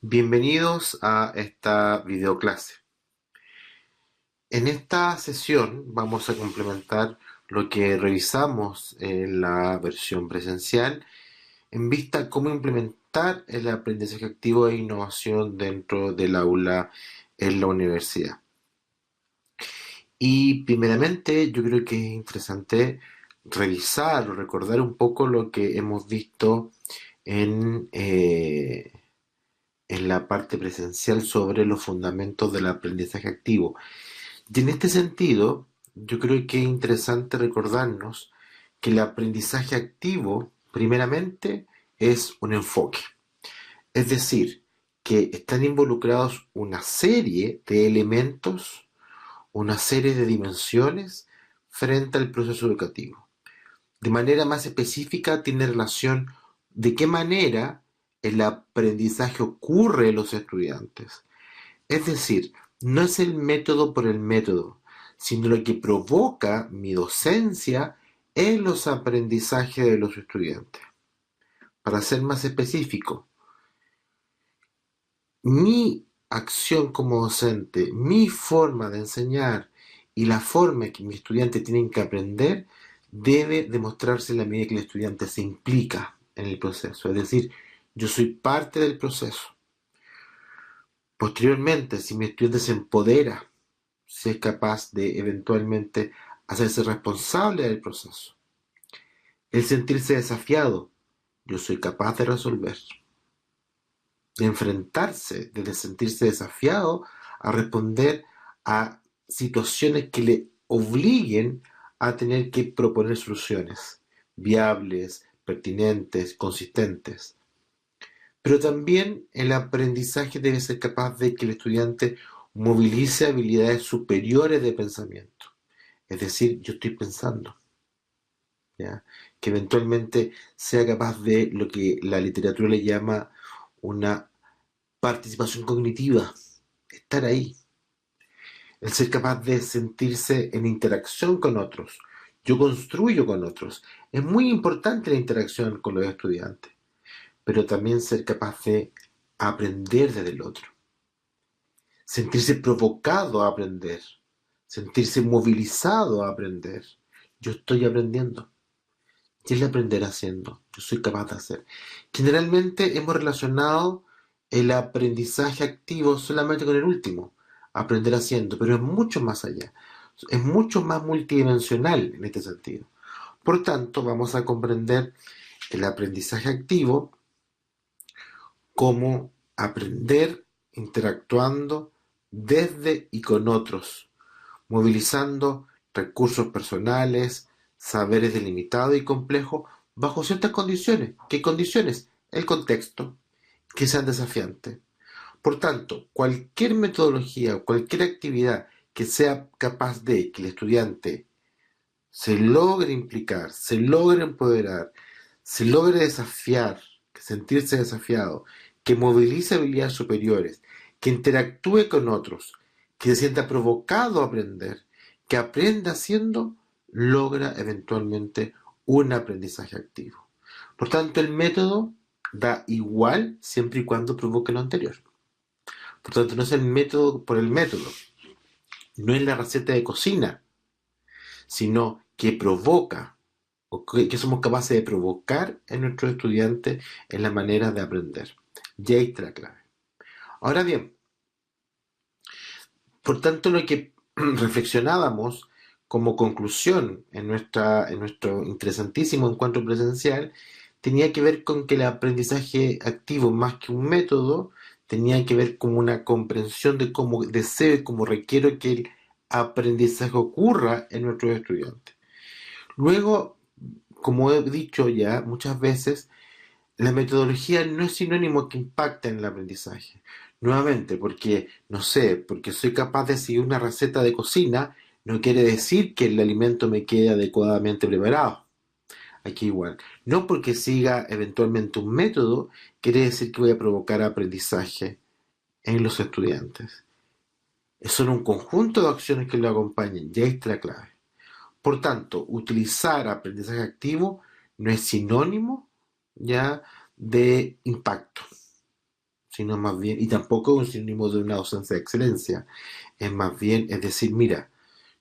Bienvenidos a esta videoclase. En esta sesión vamos a complementar lo que revisamos en la versión presencial en vista a cómo implementar el aprendizaje activo e innovación dentro del aula en la universidad. Y primeramente yo creo que es interesante revisar o recordar un poco lo que hemos visto en, eh, en la parte presencial sobre los fundamentos del aprendizaje activo. Y en este sentido, yo creo que es interesante recordarnos que el aprendizaje activo, primeramente, es un enfoque. Es decir, que están involucrados una serie de elementos, una serie de dimensiones frente al proceso educativo. De manera más específica, tiene relación de qué manera el aprendizaje ocurre en los estudiantes. Es decir, no es el método por el método, sino lo que provoca mi docencia en los aprendizajes de los estudiantes. Para ser más específico, mi acción como docente, mi forma de enseñar y la forma que mis estudiantes tienen que aprender debe demostrarse en la medida que el estudiante se implica en el proceso. Es decir, yo soy parte del proceso. Posteriormente, si mi estudiante se empodera, si es capaz de eventualmente hacerse responsable del proceso. El sentirse desafiado, yo soy capaz de resolver. De enfrentarse, de sentirse desafiado a responder a situaciones que le obliguen a tener que proponer soluciones viables, pertinentes, consistentes. Pero también el aprendizaje debe ser capaz de que el estudiante movilice habilidades superiores de pensamiento. Es decir, yo estoy pensando, ¿ya? Que eventualmente sea capaz de lo que la literatura le llama una participación cognitiva, estar ahí, el ser capaz de sentirse en interacción con otros. Yo construyo con otros. Es muy importante la interacción con los estudiantes, pero también ser capaz de aprender desde el otro, sentirse provocado a aprender, sentirse movilizado a aprender. Yo estoy aprendiendo. Y el aprender haciendo. Yo soy capaz de hacer. Generalmente hemos relacionado el aprendizaje activo solamente con el último, aprender haciendo, pero es mucho más allá. Es mucho más multidimensional en este sentido. Por tanto, vamos a comprender el aprendizaje activo como aprender interactuando desde y con otros, movilizando recursos personales, saberes delimitados y complejos bajo ciertas condiciones. ¿Qué condiciones? El contexto, que sean desafiantes. Por tanto, cualquier metodología o cualquier actividad que sea capaz de que el estudiante se logre implicar, se logre empoderar, se logre desafiar, sentirse desafiado, que movilice habilidades superiores, que interactúe con otros, que se sienta provocado a aprender, que aprenda haciendo, logra eventualmente un aprendizaje activo. Por tanto, el método da igual siempre y cuando provoque lo anterior. Por tanto, no es el método por el método, no es la receta de cocina, sino que provoca o que somos capaces de provocar en nuestros estudiantes en la manera de aprender. Y ahí está la clave. Ahora bien, por tanto, lo que reflexionábamos como conclusión en nuestro interesantísimo encuentro presencial tenía que ver con que el aprendizaje activo, más que un método, tenía que ver con una comprensión de cómo deseo y cómo requiero que el aprendizaje ocurra en nuestros estudiantes. Luego, como he dicho ya muchas veces, la metodología no es sinónimo que impacte en el aprendizaje. Nuevamente, porque, no sé, porque soy capaz de seguir una receta de cocina, no quiere decir que el alimento me quede adecuadamente preparado. Aquí igual. No porque siga eventualmente un método, quiere decir que voy a provocar aprendizaje en los estudiantes. Son un conjunto de acciones que lo acompañan, y ahí está la clave. Por tanto, utilizar aprendizaje activo no es sinónimo ya de impacto, sino más bien, y tampoco es un sinónimo de una docencia de excelencia, es más bien, es decir, mira,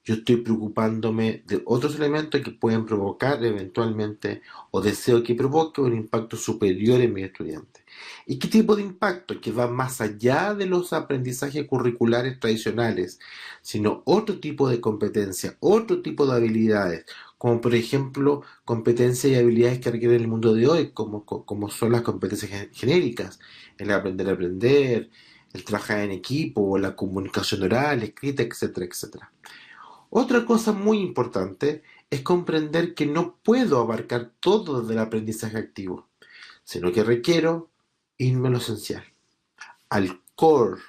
yo estoy preocupándome de otros elementos que pueden provocar eventualmente, o deseo que provoque un impacto superior en mis estudiantes. ¿Y qué tipo de impacto? Que va más allá de los aprendizajes curriculares tradicionales, sino otro tipo de competencia, otro tipo de habilidades, como por ejemplo competencias y habilidades que requiere el mundo de hoy, como son las competencias genéricas, el aprender a aprender, el trabajar en equipo, la comunicación oral, escrita, etcétera, etcétera. Otra cosa muy importante es comprender que no puedo abarcar todo del aprendizaje activo, sino que requiero irme a lo esencial, al core,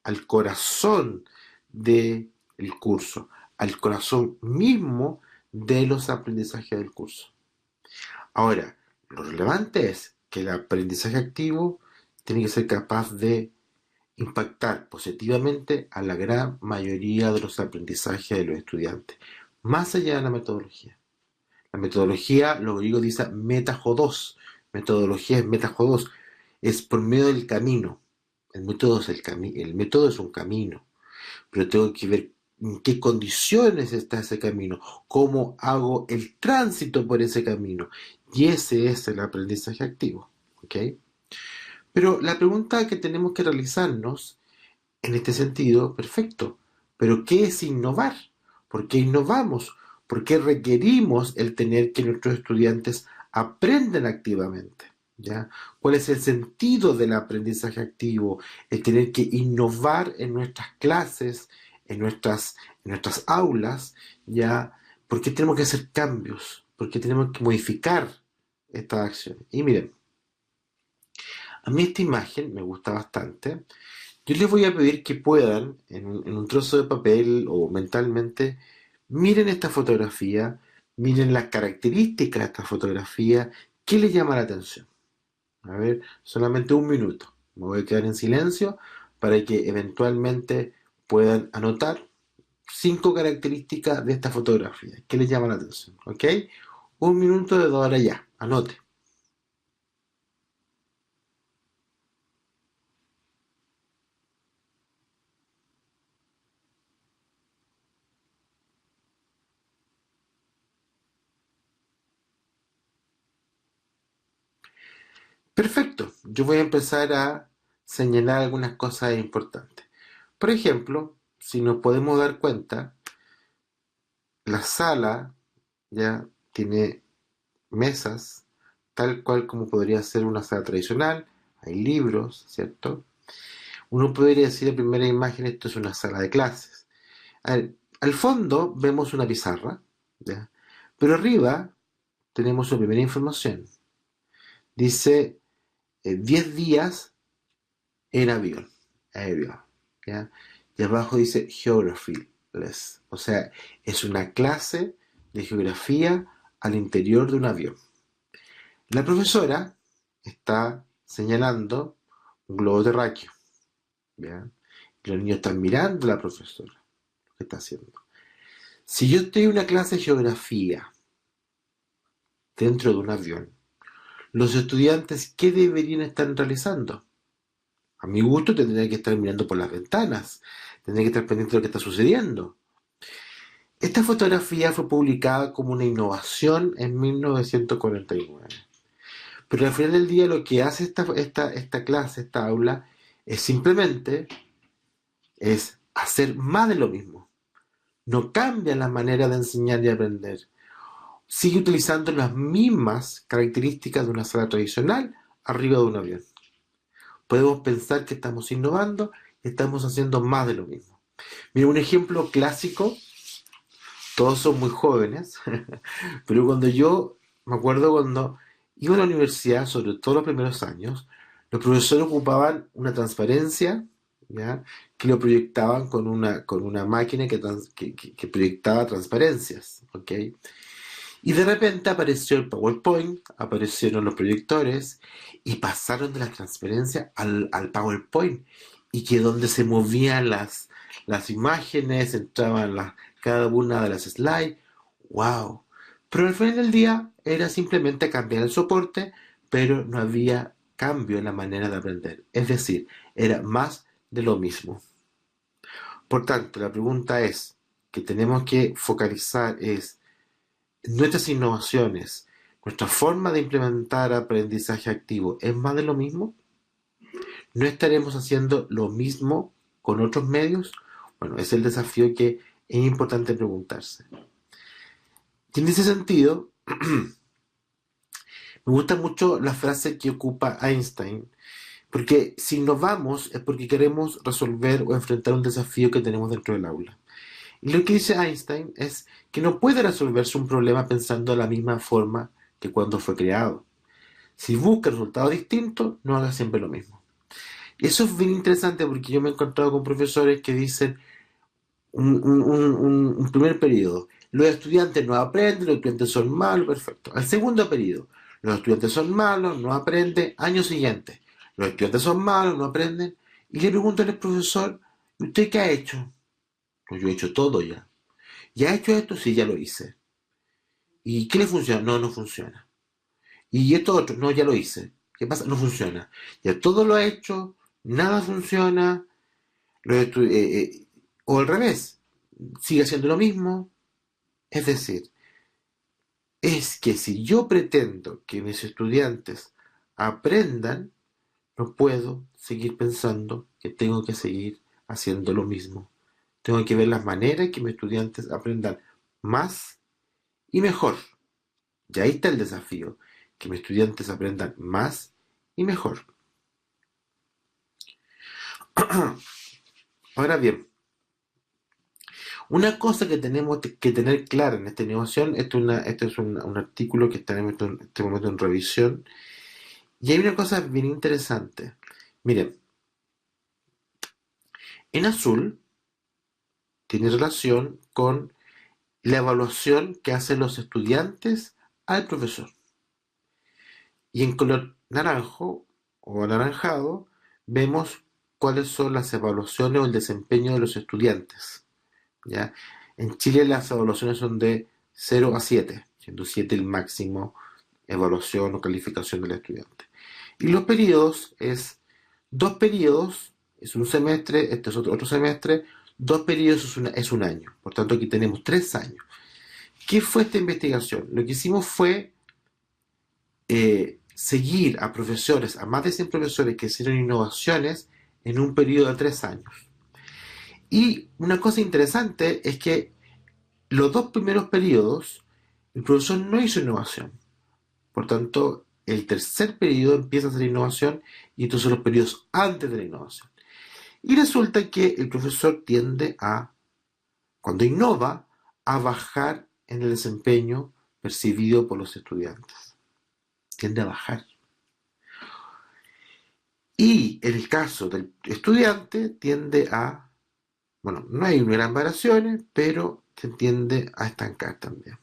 al corazón del curso, al corazón mismo de los aprendizajes del curso. Ahora, lo relevante es que el aprendizaje activo tiene que ser capaz de impactar positivamente a la gran mayoría de los aprendizajes de los estudiantes, más allá de la metodología. La metodología, lo griego dice metajodos, metodología es metajodos, es por medio del camino. El método es un camino, pero tengo que ver en qué condiciones está ese camino, cómo hago el tránsito por ese camino. Y ese es el aprendizaje activo. ¿Ok? Pero la pregunta que tenemos que realizarnos en este sentido, perfecto. Pero ¿qué es innovar? ¿Por qué innovamos? ¿Por qué requerimos el tener que nuestros estudiantes aprendan activamente? ¿Ya? ¿Cuál es el sentido del aprendizaje activo? El tener que innovar en nuestras clases, en nuestras aulas, ¿ya? ¿Por qué tenemos que hacer cambios? ¿Por qué tenemos que modificar estas acciones? Y miren, a mí esta imagen me gusta bastante. Yo les voy a pedir que puedan, en un trozo de papel o mentalmente, miren esta fotografía, miren las características de esta fotografía, ¿qué les llama la atención? A ver, solamente un minuto. Me voy a quedar en silencio para que eventualmente puedan anotar 5 características de esta fotografía. ¿Qué les llama la atención? ¿Ok? Un minuto de ahora ya. Anote. Perfecto. Yo voy a empezar a señalar algunas cosas importantes. Por ejemplo, si nos podemos dar cuenta, la sala ya tiene mesas, tal cual como podría ser una sala tradicional. Hay libros, ¿cierto? Uno podría decir en primera imagen, esto es una sala de clases. Al fondo vemos una pizarra, ¿ya? Pero arriba tenemos una primera información. Dice 10 días en avión, ¿ya? Y abajo dice Geography Less, o sea, es una clase de geografía al interior de un avión. La profesora está señalando un globo terráqueo, ¿ya? Y los niños están mirando a la profesora, lo que está haciendo. Si yo estoy en una clase de geografía dentro de un avión, los estudiantes, ¿qué deberían estar realizando? A mi gusto tendrían que estar mirando por las ventanas, tendrían que estar pendientes de lo que está sucediendo. Esta fotografía fue publicada como una innovación en 1949. Pero al final del día lo que hace esta clase, esta aula, es simplemente es hacer más de lo mismo. No cambia la manera de enseñar y aprender. Sigue utilizando las mismas características de una sala tradicional arriba de un avión. Podemos pensar que estamos innovando y estamos haciendo más de lo mismo. Mira, un ejemplo clásico, todos son muy jóvenes, pero cuando yo me acuerdo cuando iba a la universidad, sobre todo los primeros años, los profesores ocupaban una transparencia, ¿ya? Que lo proyectaban con una máquina que proyectaba transparencias. ¿Ok? Y de repente apareció el PowerPoint, aparecieron los proyectores y pasaron de la transparencia al PowerPoint. Y que donde se movían las imágenes, entraban cada una de las slides. ¡Wow! Pero al final del día era simplemente cambiar el soporte, pero no había cambio en la manera de aprender. Es decir, era más de lo mismo. Por tanto, la pregunta es que tenemos que focalizar es nuestras innovaciones, nuestra forma de implementar aprendizaje activo, ¿es más de lo mismo? ¿No estaremos haciendo lo mismo con otros medios? Bueno, es el desafío que es importante preguntarse. Y en ese sentido, me gusta mucho la frase que ocupa Einstein, porque si innovamos es porque queremos resolver o enfrentar un desafío que tenemos dentro del aula. Y lo que dice Einstein es que no puede resolverse un problema pensando de la misma forma que cuando fue creado. Si busca resultados distintos, no haga siempre lo mismo. Y eso es bien interesante porque yo me he encontrado con profesores que dicen un primer periodo, los estudiantes no aprenden, los estudiantes son malos, perfecto. Al segundo periodo, los estudiantes son malos, no aprenden, año siguiente, los estudiantes son malos, no aprenden, y le pregunto al profesor, ¿y usted qué ha hecho? Pues yo he hecho todo ya. ¿Ya ha hecho esto? Sí, ya lo hice. ¿Y qué le funciona? No, no funciona. ¿Y esto otro? No, ya lo hice. ¿Qué pasa? No funciona. Ya todo lo ha hecho, nada funciona, o al revés, sigue haciendo lo mismo. Es decir, es que si yo pretendo que mis estudiantes aprendan, no puedo seguir pensando que tengo que seguir haciendo lo mismo. Tengo que ver las maneras que mis estudiantes aprendan más y mejor. Y ahí está el desafío, que mis estudiantes aprendan más y mejor. Ahora bien, una cosa que tenemos que tener clara en esta innovación, este es un artículo que está en este momento en revisión, y hay una cosa bien interesante. Miren, en azul tiene relación con la evaluación que hacen los estudiantes al profesor. Y en color naranjo o anaranjado vemos cuáles son las evaluaciones o el desempeño de los estudiantes. ¿Ya? En Chile las evaluaciones son de 0 a 7, siendo 7 el máximo evaluación o calificación del estudiante. Y los periodos es 2 periodos, es un semestre, este es otro semestre, 2 periodos es un año. Por tanto, aquí tenemos 3 años. ¿Qué fue esta investigación? Lo que hicimos fue seguir a profesores, a más de 100 profesores que hicieron innovaciones en un periodo de 3 años. Y una cosa interesante es que los 2 primeros periodos el profesor no hizo innovación. Por tanto, el tercer periodo empieza a hacer innovación y estos son los periodos antes de la innovación. Y resulta que el profesor tiende a, cuando innova, a bajar en el desempeño percibido por los estudiantes. Tiende a bajar. Y en el caso del estudiante tiende a, bueno, no hay gran variaciones, pero se tiende a estancar también.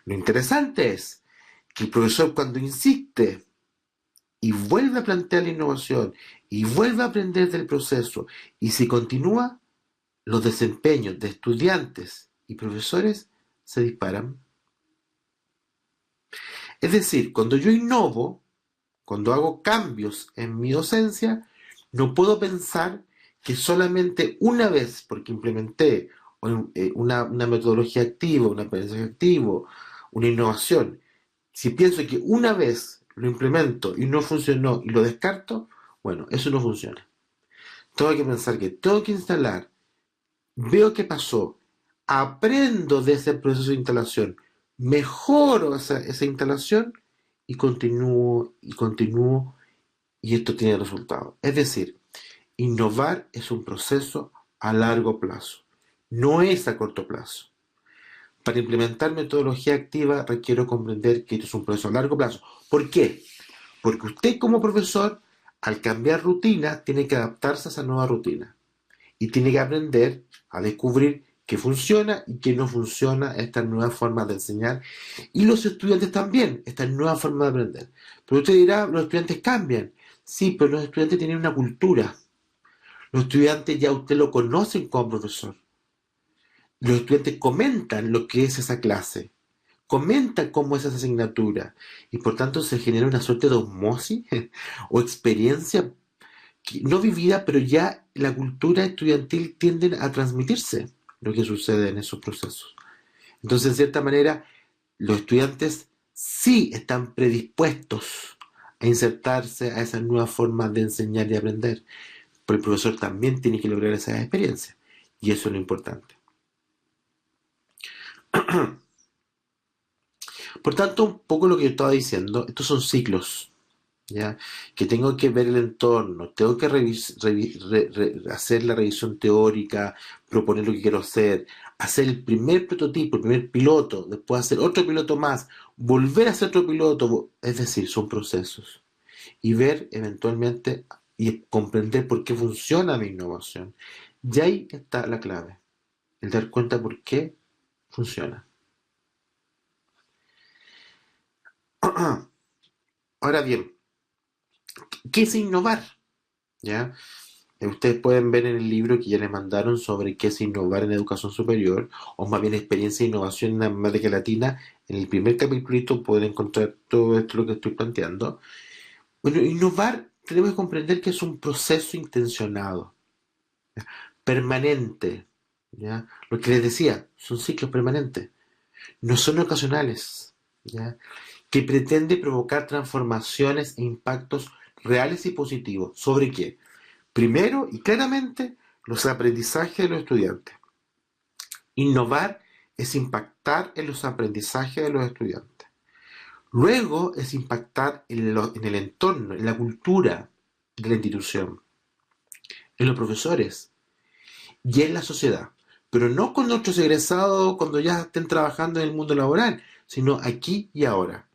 Lo interesante es que el profesor cuando insiste y vuelve a plantear la innovación y vuelve a aprender del proceso y si continúa, los desempeños de estudiantes y profesores se disparan. Es decir, cuando yo innovo, cuando hago cambios en mi docencia, no puedo pensar que solamente una vez, porque implementé una metodología activa, un aprendizaje activo, una innovación, si pienso que una vez lo implemento y no funcionó y lo descarto, bueno, eso no funciona. Tengo que pensar que tengo que instalar, veo qué pasó, aprendo de ese proceso de instalación, mejoro esa instalación y continúo y esto tiene resultados. Es decir, innovar es un proceso a largo plazo, no es a corto plazo. Para implementar metodología activa requiero comprender que esto es un proceso a largo plazo. ¿Por qué? Porque usted como profesor, al cambiar rutina, tiene que adaptarse a esa nueva rutina y tiene que aprender a descubrir qué funciona y qué no funciona esta nueva forma de enseñar y los estudiantes también, esta nueva forma de aprender. Pero usted dirá, los estudiantes cambian. Sí, pero los estudiantes tienen una cultura. Los estudiantes ya usted lo conocen como profesor. Los estudiantes comentan lo que es esa clase, comenta cómo es esa asignatura y por tanto se genera una suerte de osmosis o experiencia no vivida, pero ya la cultura estudiantil tiende a transmitirse lo que sucede en esos procesos. Entonces, de cierta manera, los estudiantes sí están predispuestos a insertarse a esas nuevas formas de enseñar y aprender, pero el profesor también tiene que lograr esas experiencias, y eso es lo importante. Por tanto, un poco lo que yo estaba diciendo, estos son ciclos, ¿ya? Que tengo que ver el entorno, tengo que hacer la revisión teórica, proponer lo que quiero hacer el primer prototipo, el primer piloto, después hacer otro piloto más, volver a hacer otro piloto, es decir, son procesos. Y ver eventualmente y comprender por qué funciona mi innovación. Y ahí está la clave, el dar cuenta por qué funciona. Ahora bien, ¿qué es innovar? ¿Ya? Ustedes pueden ver en el libro que ya les mandaron sobre qué es innovar en educación superior, o más bien experiencia e innovación en América Latina. En el primer capítulo pueden encontrar todo esto lo que estoy planteando. Bueno, innovar tenemos que comprender que es un proceso intencionado, ¿ya? Permanente, ¿ya? Lo que les decía, son ciclos permanentes, no son ocasionales, ¿ya? Que pretende provocar transformaciones e impactos reales y positivos. ¿Sobre qué? Primero y claramente, los aprendizajes de los estudiantes. Innovar es impactar en los aprendizajes de los estudiantes. Luego es impactar en el entorno, en la cultura de la institución, en los profesores y en la sociedad. Pero no con nuestros egresados cuando ya estén trabajando en el mundo laboral, sino aquí y ahora.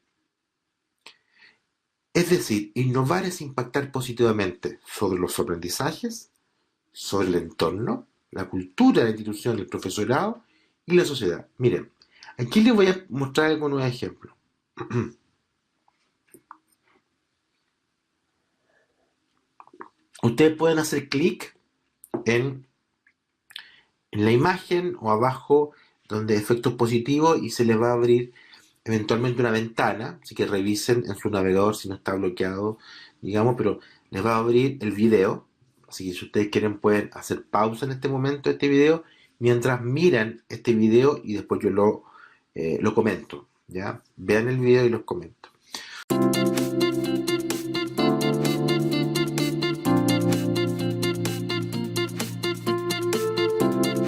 Es decir, innovar es impactar positivamente sobre los aprendizajes, sobre el entorno, la cultura de la institución, el profesorado y la sociedad. Miren, aquí les voy a mostrar algunos ejemplos. Ustedes pueden hacer clic en la imagen o abajo donde efectos positivos y se les va a abrir eventualmente una ventana, así que revisen en su navegador si no está bloqueado, digamos, pero les va a abrir el video, así que si ustedes quieren pueden hacer pausa en este momento de este video, mientras miran este video y después yo lo comento, ¿ya? Vean el video y los comento.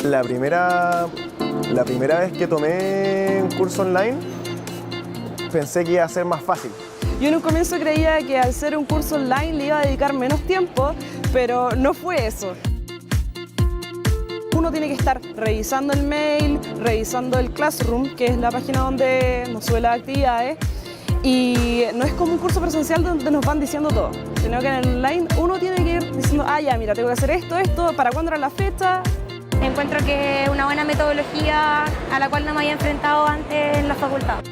La primera vez que tomé un curso online, pensé que iba a ser más fácil. Yo en un comienzo creía que al ser un curso online le iba a dedicar menos tiempo, pero no fue eso. Uno tiene que estar revisando el mail, revisando el Classroom, que es la página donde nos sube las actividades, y no es como un curso presencial donde nos van diciendo todo, sino que en el online uno tiene que ir diciendo, ya, mira, tengo que hacer esto, ¿para cuándo era la fecha? Encuentro que es una buena metodología a la cual no me había enfrentado antes en la facultad.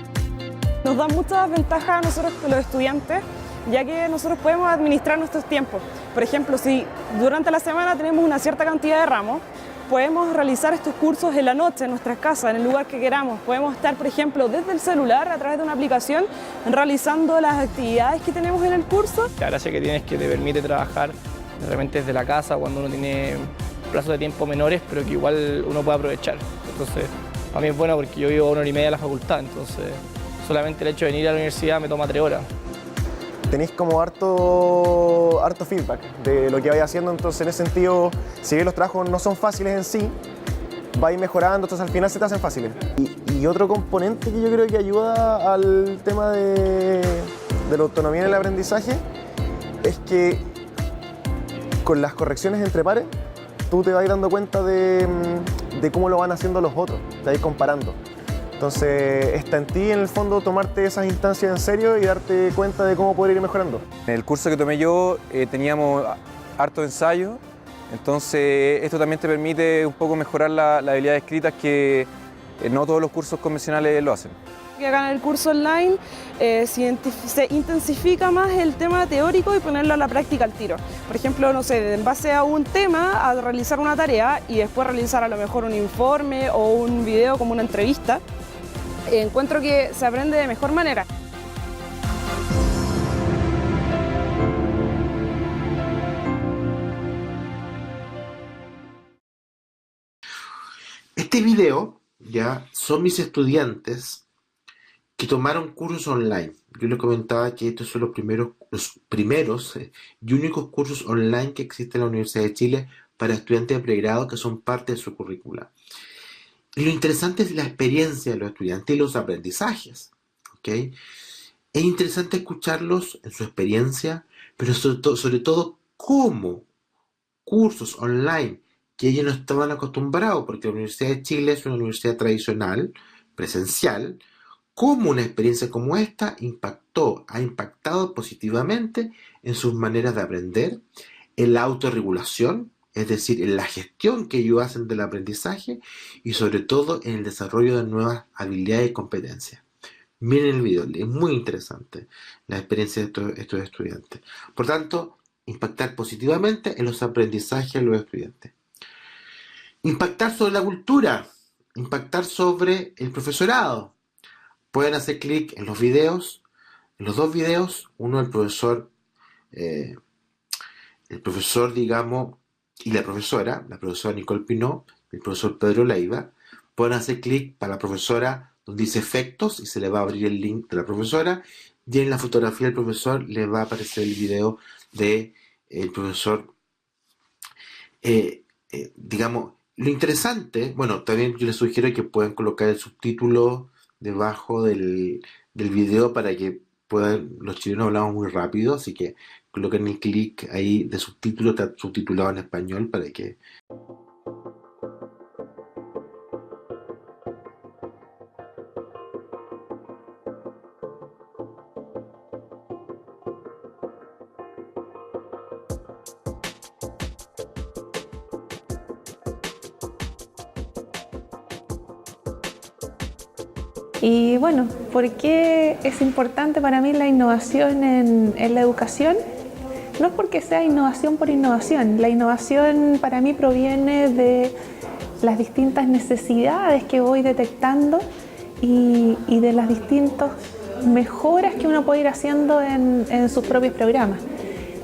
Nos da muchas ventajas a nosotros los estudiantes, ya que nosotros podemos administrar nuestros tiempos. Por ejemplo, si durante la semana tenemos una cierta cantidad de ramos, podemos realizar estos cursos en la noche, en nuestras casas, en el lugar que queramos. Podemos estar, por ejemplo, desde el celular, a través de una aplicación, realizando las actividades que tenemos en el curso. La gracia que tienes es que te permite trabajar de repente desde la casa cuando uno tiene plazos de tiempo menores, pero que igual uno puede aprovechar. Entonces, a mí es bueno porque yo vivo a 1 hora y media de la facultad, entonces solamente el hecho de venir a la universidad me toma 3 horas. Tenéis como harto feedback de lo que vais haciendo, entonces en ese sentido, si bien los trabajos no son fáciles en sí, vais mejorando, entonces al final se te hacen fáciles. Y otro componente que yo creo que ayuda al tema de la autonomía en el aprendizaje es que con las correcciones entre pares, tú te vas dando cuenta de cómo lo van haciendo los otros, te vas comparando. Entonces está en ti en el fondo tomarte esas instancias en serio y darte cuenta de cómo poder ir mejorando. En el curso que tomé yo teníamos harto ensayo, entonces esto también te permite un poco mejorar la habilidad de escrita que no todos los cursos convencionales lo hacen. Acá en el curso online se intensifica más el tema teórico y ponerlo a la práctica al tiro. Por ejemplo, no sé, en base a un tema, a realizar una tarea y después realizar a lo mejor un informe o un video como una entrevista. encuentro que se aprende de mejor manera. Este video ya son mis estudiantes que tomaron cursos online. Yo les comentaba que estos son los primeros y únicos cursos online que existen en la Universidad de Chile para estudiantes de pregrado que son parte de su currícula. Y lo interesante es la experiencia de los estudiantes y los aprendizajes. ¿Okay? Es interesante escucharlos en su experiencia, pero sobre todo cómo cursos online que ellos no estaban acostumbrados, porque la Universidad de Chile es una universidad tradicional, presencial, cómo una experiencia como esta ha impactado positivamente en sus maneras de aprender, en la autorregulación, es decir, en la gestión que ellos hacen del aprendizaje y sobre todo en el desarrollo de nuevas habilidades y competencias. Miren el video, es muy interesante la experiencia de estos estudiantes. Por tanto, impactar positivamente en los aprendizajes de los estudiantes. Impactar sobre la cultura, impactar sobre el profesorado. Pueden hacer clic en los videos, en los dos videos, uno del profesor, digamos, y la profesora Nicole Pinot, el profesor Pedro Leiva. Pueden hacer clic para la profesora donde dice efectos y se le va a abrir el link de la profesora, y en la fotografía del profesor le va a aparecer el video del profesor. Digamos, lo interesante, bueno, también yo les sugiero que puedan colocar el subtítulo debajo del video para que puedan, los chilenos hablamos muy rápido, así que coloquen el clic ahí de subtítulo, está subtitulado en español para que... Y bueno, ¿por qué es importante para mí la innovación en la educación? No es porque sea innovación por innovación. La innovación para mí proviene de las distintas necesidades que voy detectando y de las distintas mejoras que uno puede ir haciendo en sus propios programas.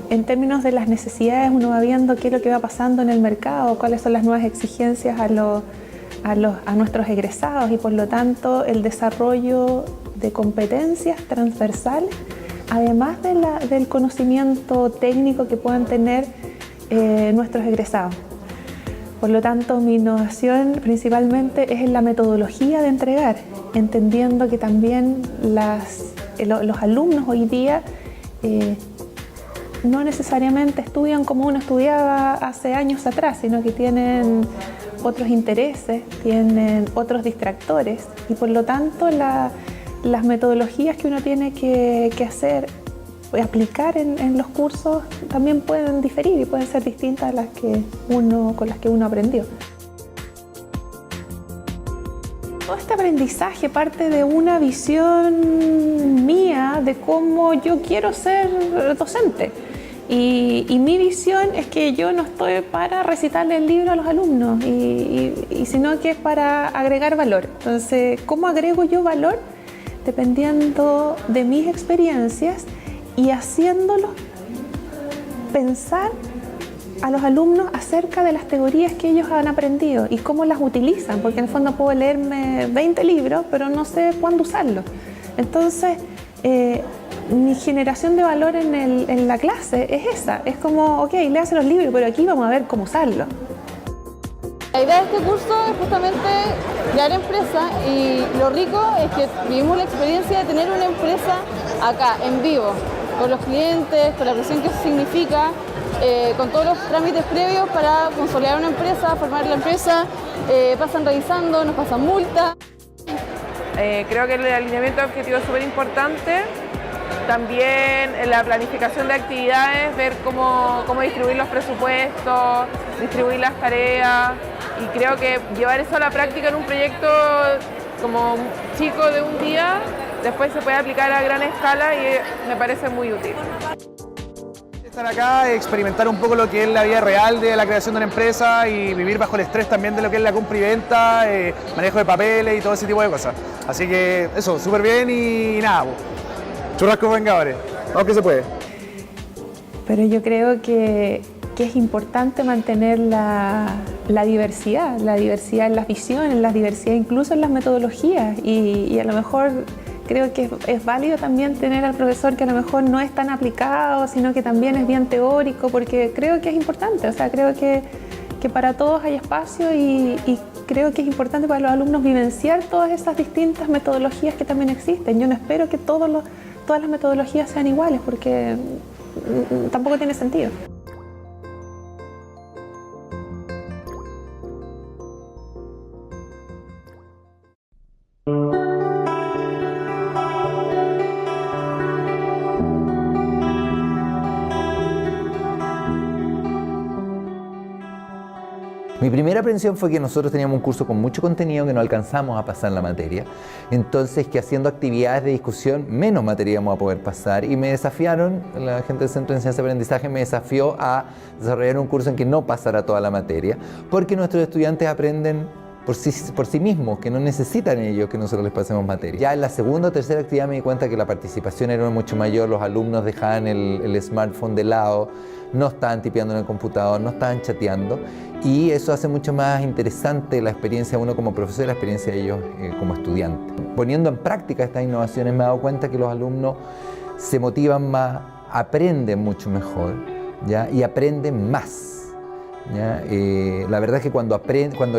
En términos de las necesidades, uno va viendo qué es lo que va pasando en el mercado, cuáles son las nuevas exigencias a nuestros egresados y por lo tanto el desarrollo de competencias transversales, además del conocimiento técnico que puedan tener nuestros egresados. Por lo tanto, mi innovación principalmente es en la metodología de entregar, entendiendo que también los alumnos hoy día no necesariamente estudian como uno estudiaba hace años atrás, sino que tienen otros intereses, tienen otros distractores y por lo tanto las metodologías que uno tiene que hacer, aplicar en los cursos también pueden diferir y pueden ser distintas a con las que uno aprendió. Todo este aprendizaje parte de una visión mía de cómo yo quiero ser docente. Y mi visión es que yo no estoy para recitarle el libro a los alumnos, sino que es para agregar valor. Entonces, ¿cómo agrego yo valor? Dependiendo de mis experiencias y haciéndolos pensar a los alumnos acerca de las teorías que ellos han aprendido y cómo las utilizan, porque en el fondo puedo leerme 20 libros, pero no sé cuándo usarlos. Entonces, mi generación de valor en la clase es esa, es como, ok, léase los libros, pero aquí vamos a ver cómo usarlos. La idea de este curso es justamente crear empresa y lo rico es que vivimos la experiencia de tener una empresa acá, en vivo, con los clientes, con la presión que eso significa, con todos los trámites previos para consolidar una empresa, formar la empresa, pasan revisando, nos pasan multas. Creo que el alineamiento de objetivos es súper importante. También la planificación de actividades, ver cómo distribuir los presupuestos, distribuir las tareas y creo que llevar eso a la práctica en un proyecto como chico de un día, después se puede aplicar a gran escala y me parece muy útil. Estar acá, experimentar un poco lo que es la vida real de la creación de una empresa y vivir bajo el estrés también de lo que es la compra y venta, manejo de papeles y todo ese tipo de cosas. Así que eso, súper bien y nada, churrascos vengadores, vamos que se puede. Pero yo creo que es importante mantener la diversidad en las visiones, la diversidad incluso en las metodologías y a lo mejor creo que es válido también tener al profesor que a lo mejor no es tan aplicado, sino que también es bien teórico, porque creo que es importante, o sea, creo que para todos hay espacio y creo que es importante para los alumnos vivenciar todas esas distintas metodologías que también existen. Yo no espero que todas las metodologías sean iguales, porque tampoco tiene sentido. Mi primera aprensión fue que nosotros teníamos un curso con mucho contenido que no alcanzamos a pasar la materia, entonces que haciendo actividades de discusión menos materia íbamos a poder pasar y me desafiaron, la gente del Centro de Enseñanza y Aprendizaje me desafió a desarrollar un curso en que no pasara toda la materia, porque nuestros estudiantes aprenden por sí mismos, que no necesitan ellos que nosotros les pasemos materia. Ya en la segunda o tercera actividad me di cuenta que la participación era mucho mayor, los alumnos dejaban el smartphone de lado, no estaban tipeando en el computador, no estaban chateando y eso hace mucho más interesante la experiencia de uno como profesor y la experiencia de ellos como estudiantes. Poniendo en práctica estas innovaciones me he dado cuenta que los alumnos se motivan más, aprenden mucho mejor, ¿ya? Y aprenden más. ¿Ya? La verdad es que cuando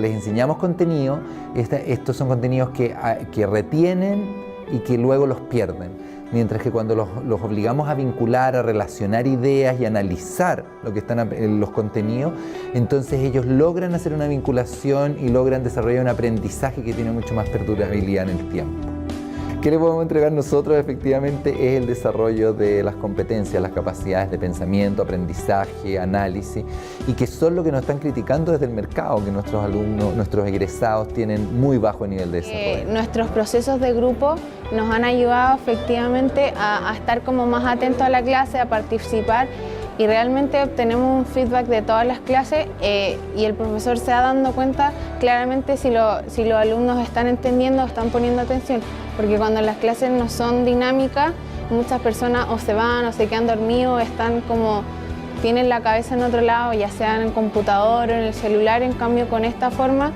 les enseñamos contenido, estos son contenidos que retienen y que luego los pierden. Mientras que cuando los obligamos a vincular, a relacionar ideas y a analizar lo que están en los contenidos, entonces ellos logran hacer una vinculación y logran desarrollar un aprendizaje que tiene mucho más perdurabilidad en el tiempo. ¿Qué le podemos entregar nosotros? Efectivamente es el desarrollo de las competencias, las capacidades de pensamiento, aprendizaje, análisis, y que son lo que nos están criticando desde el mercado, que nuestros alumnos, nuestros egresados tienen muy bajo nivel de desarrollo. Nuestros procesos de grupo nos han ayudado efectivamente a estar como más atentos a la clase, a participar, y realmente obtenemos un feedback de todas las clases y el profesor se va dando cuenta claramente si los alumnos están entendiendo o están poniendo atención, porque cuando las clases no son dinámicas, muchas personas o se van o se quedan dormidos, están como, tienen la cabeza en otro lado, ya sea en el computador o en el celular. En cambio con esta forma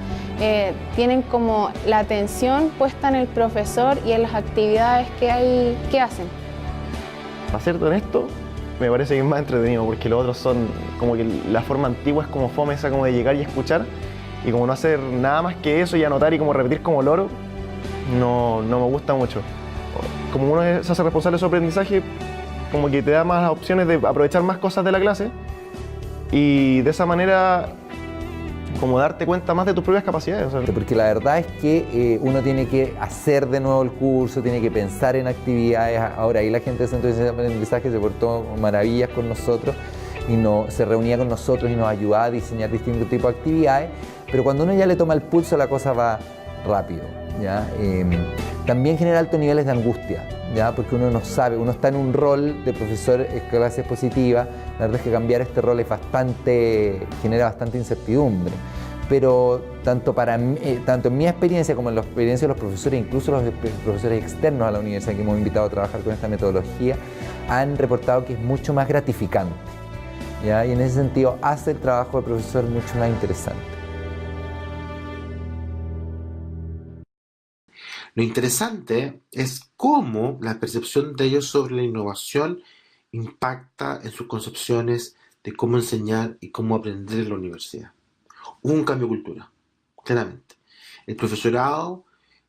tienen como la atención puesta en el profesor y en las actividades que hacen. Para ser honesto, me parece que es más entretenido porque los otros son como que la forma antigua es como fome, esa como de llegar y escuchar y como no hacer nada más que eso y anotar y como repetir como loro, no me gusta mucho. Como uno se hace responsable de su aprendizaje, como que te da más opciones de aprovechar más cosas de la clase y de esa manera como darte cuenta más de tus propias capacidades. O sea. Porque la verdad es que uno tiene que hacer de nuevo el curso, tiene que pensar en actividades. Ahora ahí la gente del Centro de Enseñanza y Aprendizaje se portó maravillas con nosotros y se reunía con nosotros y nos ayudaba a diseñar distintos tipos de actividades, pero cuando uno ya le toma el pulso la cosa va rápido, ¿ya? También genera altos niveles de angustia, ¿ya? Porque uno no sabe, uno está en un rol de profesor en clases positivas. La verdad es que cambiar este rol genera bastante incertidumbre, pero tanto en mi experiencia como en la experiencia de los profesores, incluso los profesores externos a la universidad que hemos invitado a trabajar con esta metodología, han reportado que es mucho más gratificante, ¿ya? Y en ese sentido hace el trabajo de profesor mucho más interesante. Lo interesante es cómo la percepción de ellos sobre la innovación impacta en sus concepciones de cómo enseñar y cómo aprender en la universidad. Hubo un cambio de cultura, claramente. El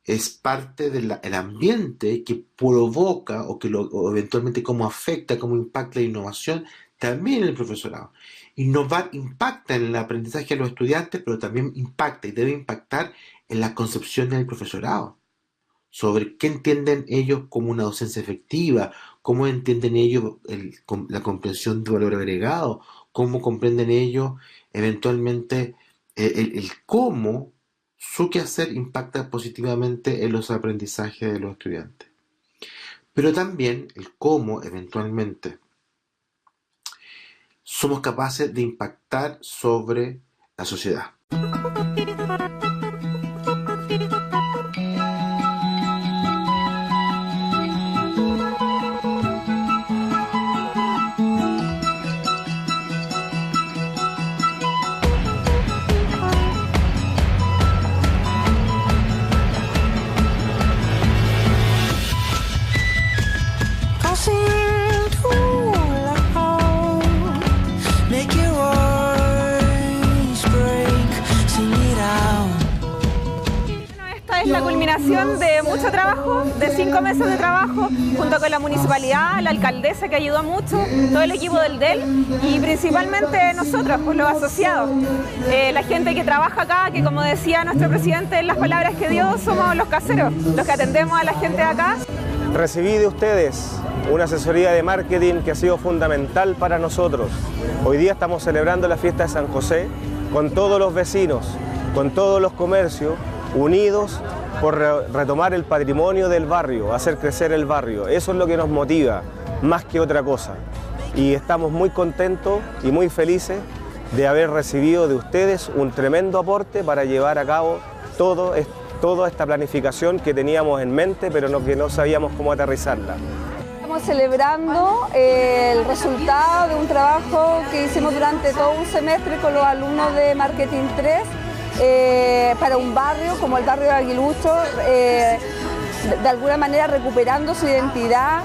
es parte del ambiente que provoca o eventualmente cómo afecta, cómo impacta la innovación también en el profesorado. Innovar impacta en el aprendizaje de los estudiantes, pero también impacta y debe impactar en la concepción del profesorado, sobre qué entienden ellos como una docencia efectiva, cómo entienden ellos la comprensión de valor agregado, cómo comprenden ellos eventualmente el cómo su quehacer impacta positivamente en los aprendizajes de los estudiantes. Pero también el cómo eventualmente somos capaces de impactar sobre la sociedad. Es la culminación de mucho trabajo, de 5 meses de trabajo, junto con la municipalidad, la alcaldesa que ayudó mucho, todo el equipo del DEL y principalmente nosotros, pues los asociados. La gente que trabaja acá, que como decía nuestro presidente en las palabras que dio, somos los caseros, los que atendemos a la gente de acá. Recibí de ustedes una asesoría de marketing que ha sido fundamental para nosotros. Hoy día estamos celebrando la fiesta de San José con todos los vecinos, con todos los comercios, unidos por retomar el patrimonio del barrio, hacer crecer el barrio. Eso es lo que nos motiva, más que otra cosa. Y estamos muy contentos y muy felices de haber recibido de ustedes un tremendo aporte para llevar a cabo toda esta planificación que teníamos en mente, pero que no sabíamos cómo aterrizarla. Estamos celebrando el resultado de un trabajo que hicimos durante todo un semestre con los alumnos de Marketing 3, para un barrio como el barrio de Aguilucho, de alguna manera recuperando su identidad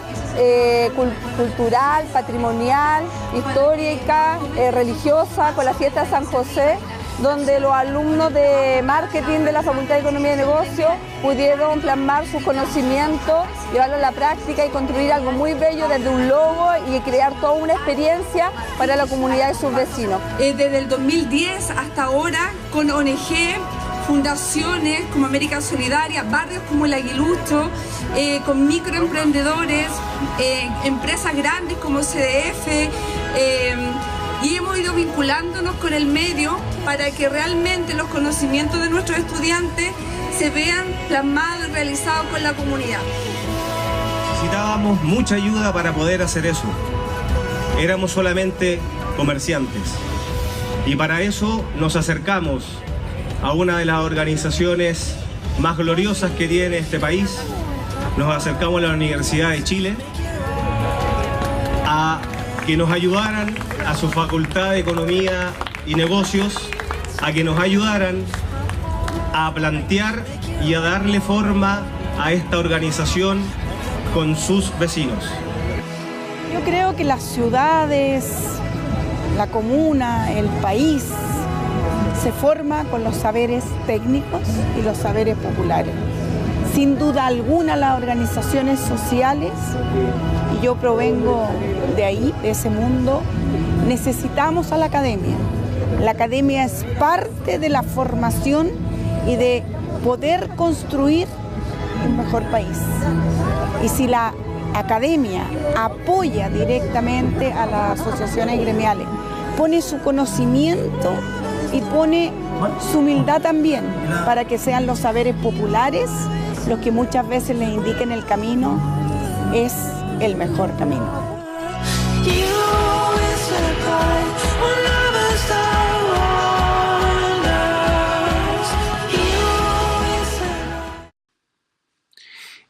cultural, patrimonial, histórica, religiosa, con la fiesta de San José, donde los alumnos de marketing de la Facultad de Economía y Negocios pudieron plasmar sus conocimientos, llevarlo a la práctica y construir algo muy bello desde un logo y crear toda una experiencia para la comunidad y sus vecinos. Desde el 2010 hasta ahora, con ONG, fundaciones como América Solidaria, barrios como el Aguilucho, con microemprendedores, empresas grandes como CDF, y hemos ido vinculándonos con el medio para que realmente los conocimientos de nuestros estudiantes se vean plasmados y realizados con la comunidad. Necesitábamos mucha ayuda para poder hacer eso. Éramos solamente comerciantes. Y para eso nos acercamos a una de las organizaciones más gloriosas que tiene este país. Nos acercamos a la Universidad de Chile a que nos ayudaran, a su Facultad de Economía y Negocios, a que nos ayudaran a plantear y a darle forma a esta organización con sus vecinos. Yo creo que las ciudades, la comuna, el país, se forma con los saberes técnicos y los saberes populares. Sin duda alguna las organizaciones sociales, y yo provengo de ahí, de ese mundo, necesitamos a la academia. La academia es parte de la formación y de poder construir un mejor país. Y si la academia apoya directamente a las asociaciones gremiales, pone su conocimiento y pone su humildad también para que sean los saberes populares los que muchas veces les indiquen el camino, es el mejor camino.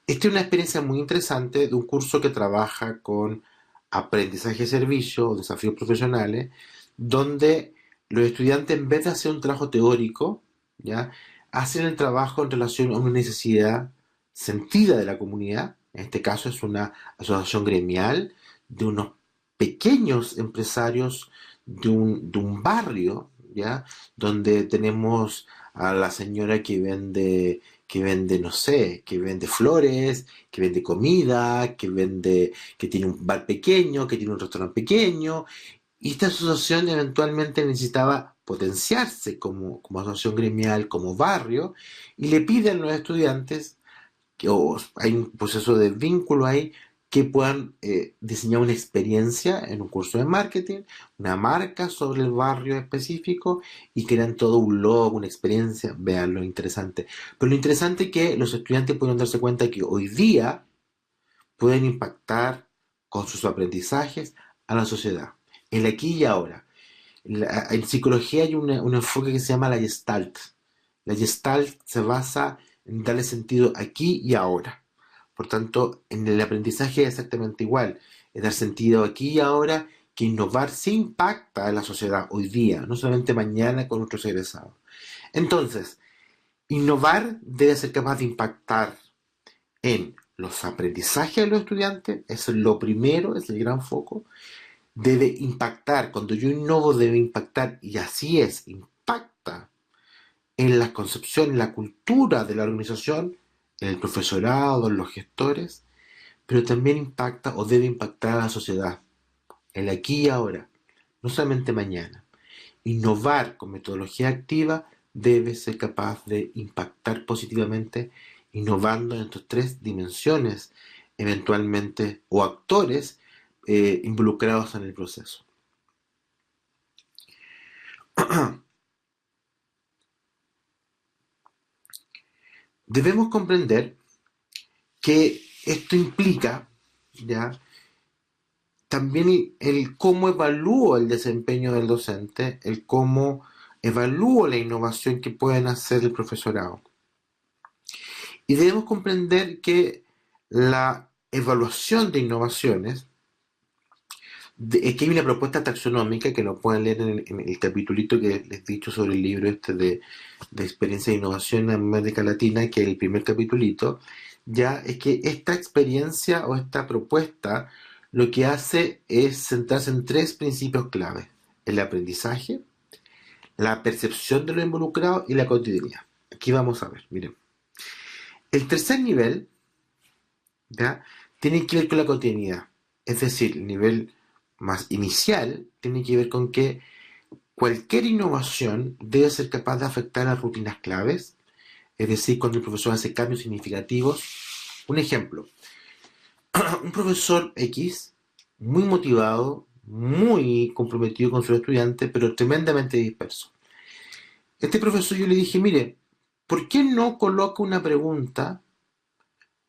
Esta es una experiencia muy interesante de un curso que trabaja con aprendizaje de servicio o desafíos profesionales, donde los estudiantes, en vez de hacer un trabajo teórico, ¿ya?, hacen el trabajo en relación a una necesidad sentida de la comunidad. En este caso es una asociación gremial de unos pequeños empresarios de un barrio, ¿ya?, donde tenemos a la señora que vende, no sé, que vende flores, que vende comida, que tiene un bar pequeño, que tiene un restaurante pequeño. Y esta asociación eventualmente necesitaba potenciarse como asociación gremial, como barrio, y le piden a los estudiantes, hay un proceso de vínculo ahí, que puedan diseñar una experiencia en un curso de marketing, una marca sobre el barrio específico, y crean todo un logo, una experiencia. Vean lo interesante. Pero lo interesante es que los estudiantes pueden darse cuenta que hoy día pueden impactar con sus aprendizajes a la sociedad, el aquí y ahora. En psicología hay un enfoque que se llama la Gestalt. La Gestalt se basa en darle sentido aquí y ahora. Por tanto, en el aprendizaje es exactamente igual. Es dar sentido aquí y ahora, que innovar sí impacta en la sociedad hoy día, no solamente mañana con nuestros egresados. Entonces, innovar debe ser capaz de impactar en los aprendizajes de los estudiantes, eso es lo primero, es el gran foco. Debe impactar, cuando yo innovo debe impactar, y así es, impacta en la concepción, en la cultura de la organización, en el profesorado, en los gestores, pero también impacta o debe impactar a la sociedad, el aquí y ahora, no solamente mañana. Innovar con metodología activa debe ser capaz de impactar positivamente, innovando en estas tres dimensiones, eventualmente, o actores involucrados en el proceso. Debemos comprender que esto implica, ¿ya?, también el cómo evalúo el desempeño del docente, el cómo evalúo la innovación que pueden hacer el profesorado. Y debemos comprender que la evaluación de innovaciones, que hay una propuesta taxonómica que lo pueden leer en el capitulito que les he dicho sobre el libro de experiencia de innovación en América Latina, que es el primer capitulito, ya es que esta experiencia o esta propuesta lo que hace es centrarse en tres principios clave: el aprendizaje, la percepción de lo involucrado y la cotidianidad. Aquí vamos a ver, miren. El tercer nivel, ¿ya?, tiene que ver con la cotidianidad, es decir, el nivel más inicial tiene que ver con que cualquier innovación debe ser capaz de afectar a rutinas claves, es decir, cuando el profesor hace cambios significativos. Un ejemplo: un profesor X, muy motivado, muy comprometido con su estudiante, pero tremendamente disperso. Este profesor, yo le dije, mire, ¿por qué no coloca una pregunta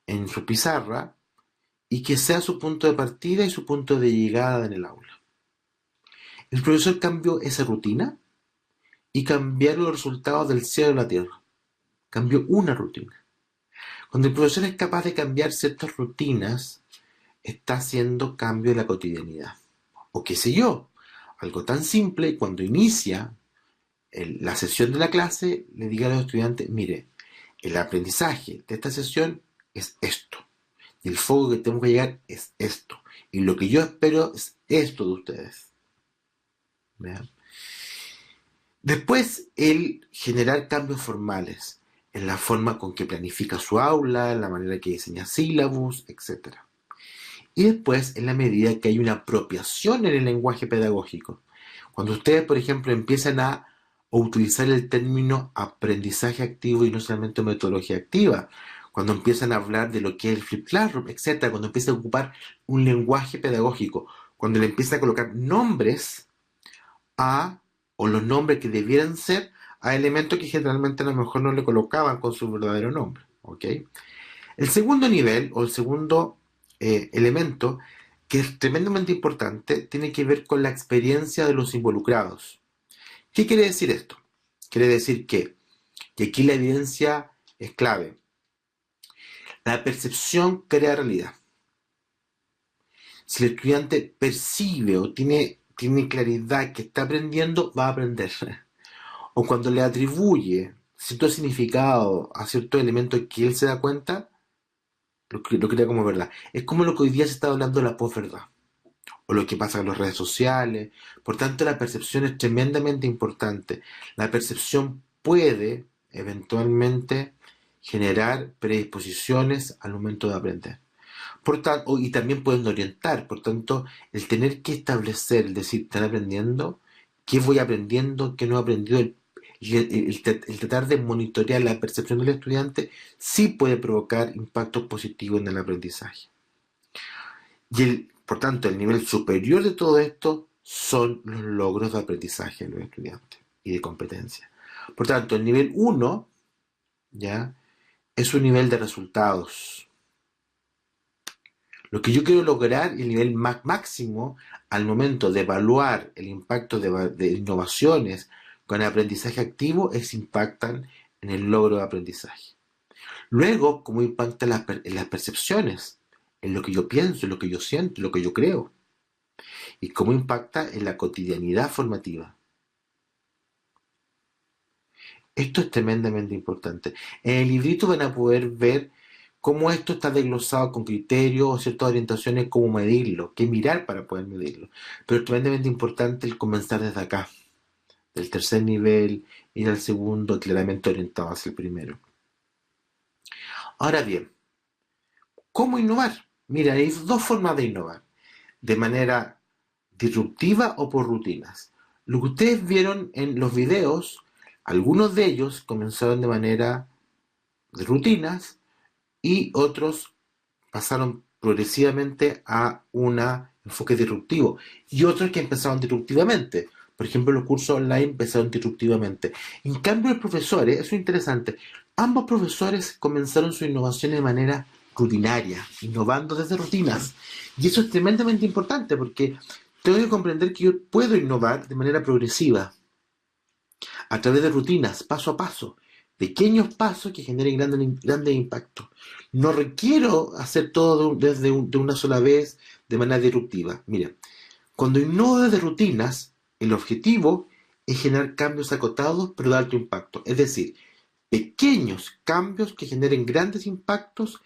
en su pizarra y que sea su punto de partida y su punto de llegada en el aula? El profesor cambió esa rutina y cambiaron los resultados del cielo a la tierra. Cambió una rutina. Cuando el profesor es capaz de cambiar ciertas rutinas, está haciendo cambio de la cotidianidad. O qué sé yo, algo tan simple, cuando inicia la sesión de la clase, le diga a los estudiantes, mire, el aprendizaje de esta sesión es esto. Y el foco que tenemos que llegar es esto. Y lo que yo espero es esto de ustedes. ¿Vean? Después, el generar cambios formales en la forma con que planifica su aula, en la manera que diseña sílabus, etc. Y después, en la medida que hay una apropiación en el lenguaje pedagógico. Cuando ustedes, por ejemplo, empiezan a utilizar el término aprendizaje activo y no solamente metodología activa, cuando empiezan a hablar de lo que es el flip classroom, etc., cuando empiezan a ocupar un lenguaje pedagógico, cuando le empiezan a colocar nombres o los nombres que debieran ser, a elementos que generalmente a lo mejor no le colocaban con su verdadero nombre. ¿Ok? El segundo nivel, o el segundo elemento, que es tremendamente importante, tiene que ver con la experiencia de los involucrados. ¿Qué quiere decir esto? Quiere decir que aquí la evidencia es clave. La percepción crea realidad. Si el estudiante percibe o tiene claridad que está aprendiendo, va a aprender. O cuando le atribuye cierto significado a cierto elemento que él se da cuenta, lo crea como verdad. Es como lo que hoy día se está hablando de la posverdad, o lo que pasa en las redes sociales. Por tanto, la percepción es tremendamente importante. La percepción puede eventualmente generar predisposiciones al momento de aprender. Por tanto, y también pueden orientar. Por tanto, el tener que establecer, el decir, ¿están aprendiendo? ¿Qué voy aprendiendo? ¿Qué no he aprendido? El tratar de monitorear la percepción del estudiante sí puede provocar impactos positivos en el aprendizaje. Por tanto, el nivel superior de todo esto son los logros de aprendizaje de los estudiantes y de competencia. Por tanto, el nivel 1 ¿ya? Es un nivel de resultados. Lo que yo quiero lograr, el nivel máximo, al momento de evaluar el impacto de innovaciones con el aprendizaje activo, es impactan en el logro de aprendizaje. Luego, cómo impacta en las percepciones, en lo que yo pienso, en lo que yo siento, en lo que yo creo. Y cómo impacta en la cotidianidad formativa. Esto es tremendamente importante. En el librito van a poder ver cómo esto está desglosado con criterios o ciertas orientaciones, cómo medirlo, qué mirar para poder medirlo. Pero es tremendamente importante el comenzar desde acá, del tercer nivel, ir al segundo, claramente orientado hacia el primero. Ahora bien, ¿cómo innovar? Mira, hay dos formas de innovar. De manera disruptiva o por rutinas. Lo que ustedes vieron en los videos, algunos de ellos comenzaron de manera de rutinas y otros pasaron progresivamente a un enfoque disruptivo y otros que empezaron disruptivamente. Por ejemplo, los cursos online empezaron disruptivamente. En cambio, los profesores, eso es interesante, ambos profesores comenzaron su innovación de manera rutinaria, innovando desde rutinas. Y eso es tremendamente importante porque tengo que comprender que yo puedo innovar de manera progresiva, a través de rutinas, paso a paso, pequeños pasos que generen grandes impactos. No requiero hacer todo de una sola vez de manera disruptiva. Mira, cuando innovo desde rutinas, el objetivo es generar cambios acotados pero de alto impacto. Es decir, pequeños cambios que generen grandes impactos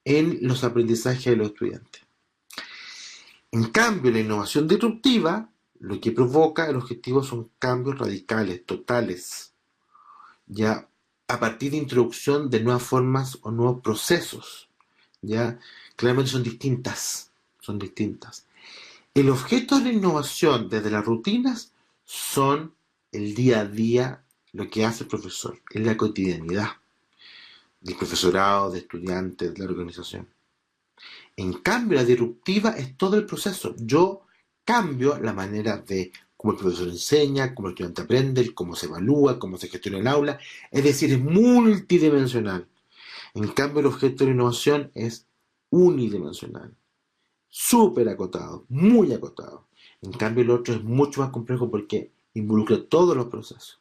en los aprendizajes de los estudiantes. En cambio, la innovación disruptiva, lo que provoca el objetivo son cambios radicales, totales, ya a partir de introducción de nuevas formas o nuevos procesos, ya claramente son distintas. El objeto de la innovación desde las rutinas son el día a día, lo que hace el profesor, es la cotidianidad del profesorado, de estudiantes, de la organización. En cambio, la disruptiva es todo el proceso. Yo cambio la manera de cómo el profesor enseña, cómo el estudiante aprende, cómo se evalúa, cómo se gestiona el aula. Es decir, es multidimensional. En cambio, el objeto de la innovación es unidimensional. Súper acotado, muy acotado. En cambio, el otro es mucho más complejo porque involucra todos los procesos.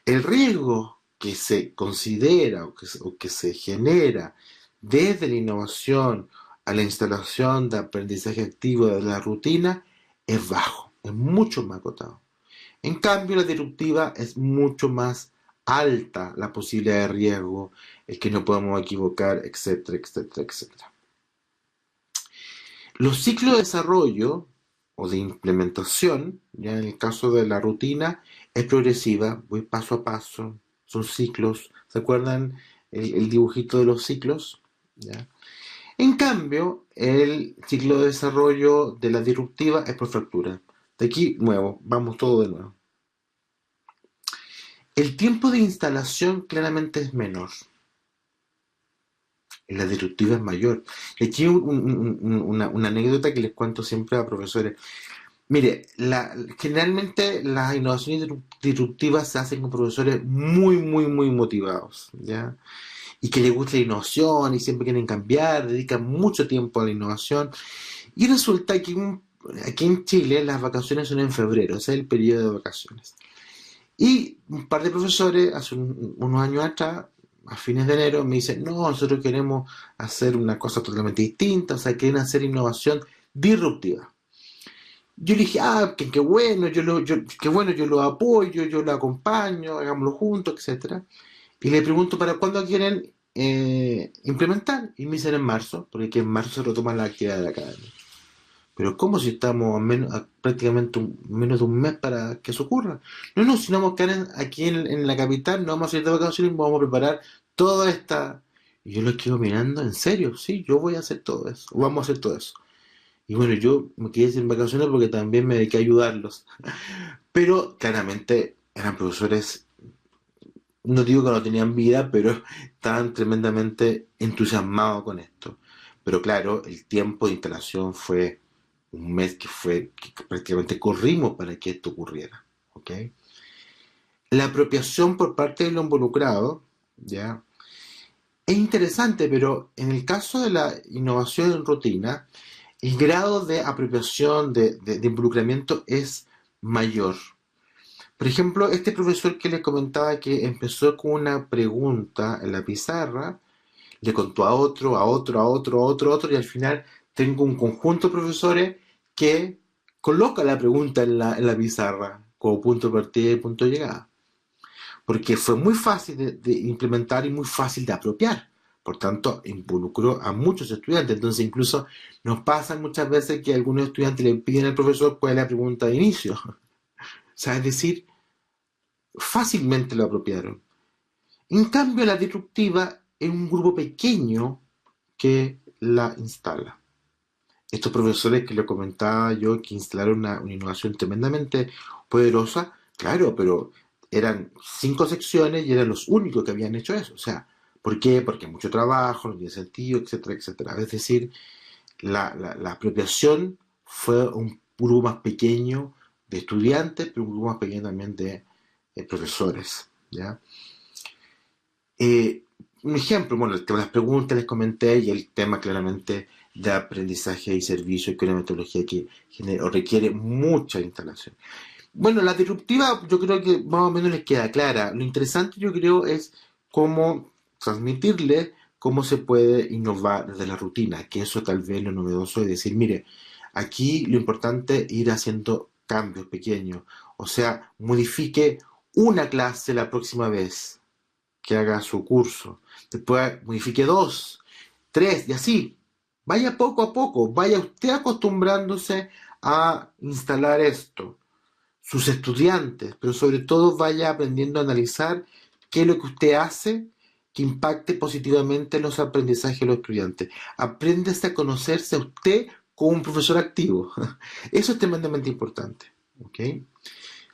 El riesgo que se considera o que se genera desde la innovación a la instalación de aprendizaje activo de la rutina es bajo, es mucho más acotado. En cambio, la disruptiva es mucho más alta la posibilidad de riesgo, el que no podemos equivocar, etcétera, etcétera, etcétera. Los ciclos de desarrollo o de implementación, ya en el caso de la rutina, es progresiva, voy paso a paso, son ciclos. ¿Se acuerdan el dibujito de los ciclos? ¿Ya? En cambio, el ciclo de desarrollo de la disruptiva es por fractura. De aquí, nuevo, vamos todo de nuevo. El tiempo de instalación claramente es menor. En la disruptiva es mayor. Y aquí una anécdota que les cuento siempre a profesores. Mire, generalmente las innovaciones disruptivas se hacen con profesores muy motivados, ¿ya? Y que les gusta la innovación y siempre quieren cambiar, dedican mucho tiempo a la innovación. Y resulta que aquí en Chile las vacaciones son en febrero, ese es el periodo de vacaciones. Y un par de profesores, hace unos años atrás, a fines de enero, me dicen, no, nosotros queremos hacer una cosa totalmente distinta, o sea, quieren hacer innovación disruptiva. Yo le dije, qué bueno, yo lo apoyo, yo lo acompaño, hagámoslo juntos, etc. Y le pregunto, ¿para cuándo quieren implementar? Y me dicen en marzo, porque en marzo se retoman las actividades de la academia. Pero ¿cómo si estamos prácticamente menos de un mes para que eso ocurra? No, si no vamos a quedar aquí en la capital, no vamos a ir de vacaciones y vamos a preparar toda esta... Y yo lo quedo mirando, ¿en serio? Sí, yo voy a hacer todo eso, o vamos a hacer todo eso. Y bueno, yo me quedé sin vacaciones porque también me dediqué a ayudarlos. Pero claramente eran profesores, no digo que no tenían vida, pero estaban tremendamente entusiasmados con esto. Pero claro, el tiempo de instalación fue un mes que prácticamente corrimos para que esto ocurriera. ¿Okay? La apropiación por parte de los involucrados, ¿ya? Es interesante, pero en el caso de la innovación en rutina, el grado de apropiación, de involucramiento es mayor. Por ejemplo, este profesor que les comentaba que empezó con una pregunta en la pizarra, le contó a otro, a otro, a otro, a otro, a otro, y al final tengo un conjunto de profesores que coloca la pregunta en la pizarra como punto de partida y punto de llegada. Porque fue muy fácil de implementar y muy fácil de apropiar. Por tanto, involucró a muchos estudiantes. Entonces, incluso nos pasa muchas veces que algunos estudiantes le piden al profesor cuál es la pregunta de inicio. O sea, es decir, fácilmente lo apropiaron. En cambio, la disruptiva es un grupo pequeño que la instala. Estos profesores que le comentaba yo que instalaron una innovación tremendamente poderosa, claro, pero eran 5 secciones y eran los únicos que habían hecho eso. O sea, ¿por qué? Porque hay mucho trabajo, no tiene sentido, etcétera, etcétera. Es decir, la apropiación fue un grupo más pequeño de estudiantes, pero un grupo más pequeño también de profesores, ¿ya? Un ejemplo, bueno, el tema de las preguntas les comenté, y el tema claramente de aprendizaje y servicio, que es una metodología que requiere mucha instalación. Bueno, la disruptiva yo creo que más o menos les queda clara. Lo interesante yo creo es cómo transmitirle cómo se puede innovar desde la rutina, que eso tal vez lo novedoso es decir, mire, aquí lo importante es ir haciendo cambios pequeños, o sea, modifique una clase la próxima vez que haga su curso, después modifique 2, 3 y así. Vaya poco a poco, vaya usted acostumbrándose a instalar esto, sus estudiantes, pero sobre todo vaya aprendiendo a analizar qué es lo que usted hace que impacte positivamente en los aprendizajes de los estudiantes. Apréndase a conocerse a usted como un profesor activo. Eso es tremendamente importante, ¿ok?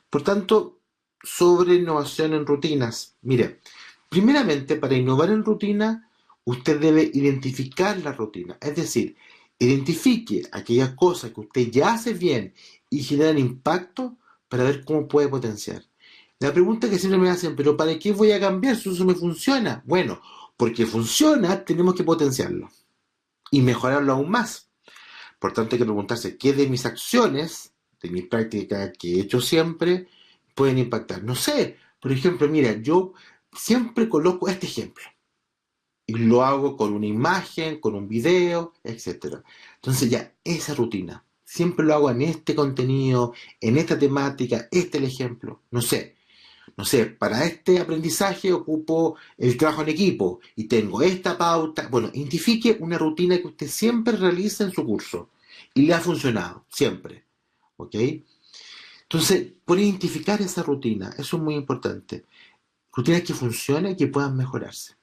Por tanto, sobre innovación en rutinas. Mire, primeramente, para innovar en rutina, usted debe identificar la rutina. Es decir, identifique aquellas cosas que usted ya hace bien y generan impacto para ver cómo puede potenciar. La pregunta que siempre me hacen, ¿pero para qué voy a cambiar si eso me funciona? Bueno, porque funciona, tenemos que potenciarlo y mejorarlo aún más. Por tanto, hay que preguntarse qué de mis acciones, de mi práctica que he hecho siempre, pueden impactar. No sé, por ejemplo, mira, yo siempre coloco este ejemplo y lo hago con una imagen, con un video, etc. Entonces ya, esa rutina, siempre lo hago en este contenido, en esta temática, este es el ejemplo. No sé, para este aprendizaje ocupo el trabajo en equipo y tengo esta pauta. Bueno, identifique una rutina que usted siempre realiza en su curso y le ha funcionado, siempre. ¿Ok? Entonces, por identificar esa rutina, eso es muy importante. Rutinas que funcionen y que puedan mejorarse.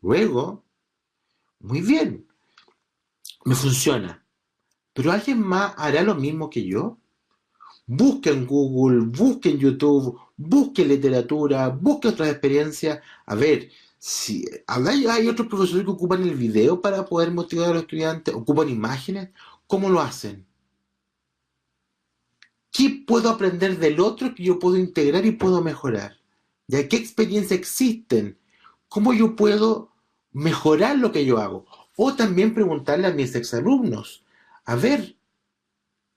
Luego, muy bien, me funciona, pero ¿alguien más hará lo mismo que yo? Busque en Google, busque en YouTube, busque literatura, busque otras experiencias. A ver, si hay otros profesores que ocupan el video para poder motivar a los estudiantes, ocupan imágenes, ¿cómo lo hacen? ¿Qué puedo aprender del otro que yo puedo integrar y puedo mejorar? ¿Ya qué experiencias existen? ¿Cómo yo puedo mejorar lo que yo hago? O también preguntarle a mis exalumnos, a ver,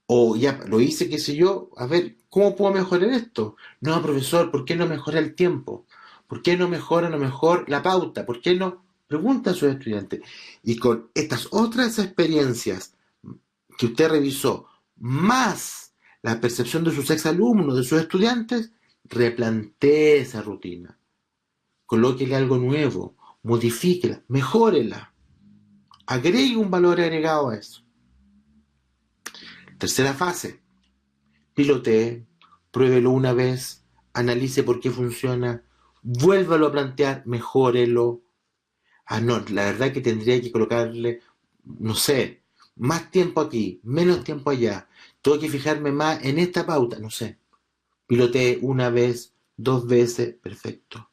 o ya lo hice, qué sé yo, a ver, ¿cómo puedo mejorar esto? No, profesor, ¿por qué no mejora el tiempo? ¿Por qué no mejora mejor la pauta? ¿Por qué no? Pregunta a sus estudiantes. Y con estas otras experiencias que usted revisó, más la percepción de sus exalumnos, de sus estudiantes, replantee esa rutina. Colóquele algo nuevo, modifíquela, mejórela. Agregue un valor agregado a eso. Tercera fase. Pilotee, pruébelo una vez, analice por qué funciona, vuélvalo a plantear, mejórelo. No, la verdad que tendría que colocarle, no sé, más tiempo aquí, menos tiempo allá. Tengo que fijarme más en esta pauta, no sé. Pilotee una vez, 2 veces, perfecto.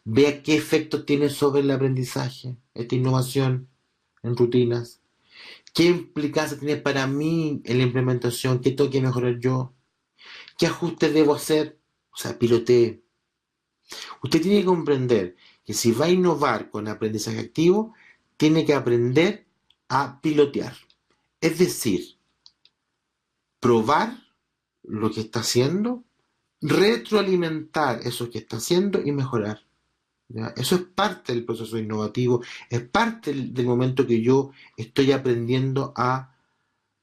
Vea qué efecto tiene sobre el aprendizaje, esta innovación en rutinas. ¿Qué implicancia tiene para mí en la implementación? ¿Qué tengo que mejorar yo? ¿Qué ajustes debo hacer? O sea, pilotee. Usted tiene que comprender que si va a innovar con aprendizaje activo, tiene que aprender a pilotear. Es decir, probar lo que está haciendo, retroalimentar eso que está haciendo y mejorar. ¿Ya? Eso es parte del proceso innovativo, es parte del momento que yo estoy aprendiendo a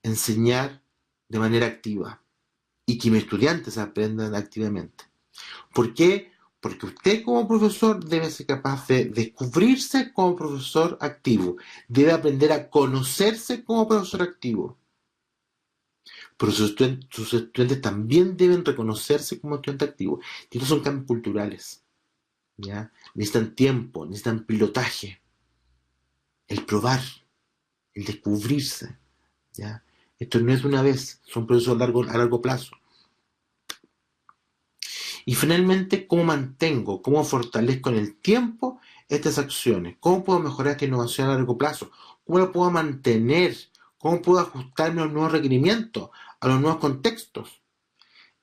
enseñar de manera activa y que mis estudiantes aprendan activamente. ¿Por qué? Porque usted como profesor debe ser capaz de descubrirse como profesor activo, debe aprender a conocerse como profesor activo. Pero sus estudiantes también deben reconocerse como estudiante activo. Y estos son cambios culturales. ¿Ya? Necesitan tiempo, necesitan pilotaje, el probar, el descubrirse. ¿Ya? Esto no es una vez, son procesos a largo plazo. Y finalmente, ¿cómo mantengo, cómo fortalezco en el tiempo estas acciones? ¿Cómo puedo mejorar esta innovación a largo plazo? ¿Cómo la puedo mantener? ¿Cómo puedo ajustarme a los nuevos requerimientos, a los nuevos contextos?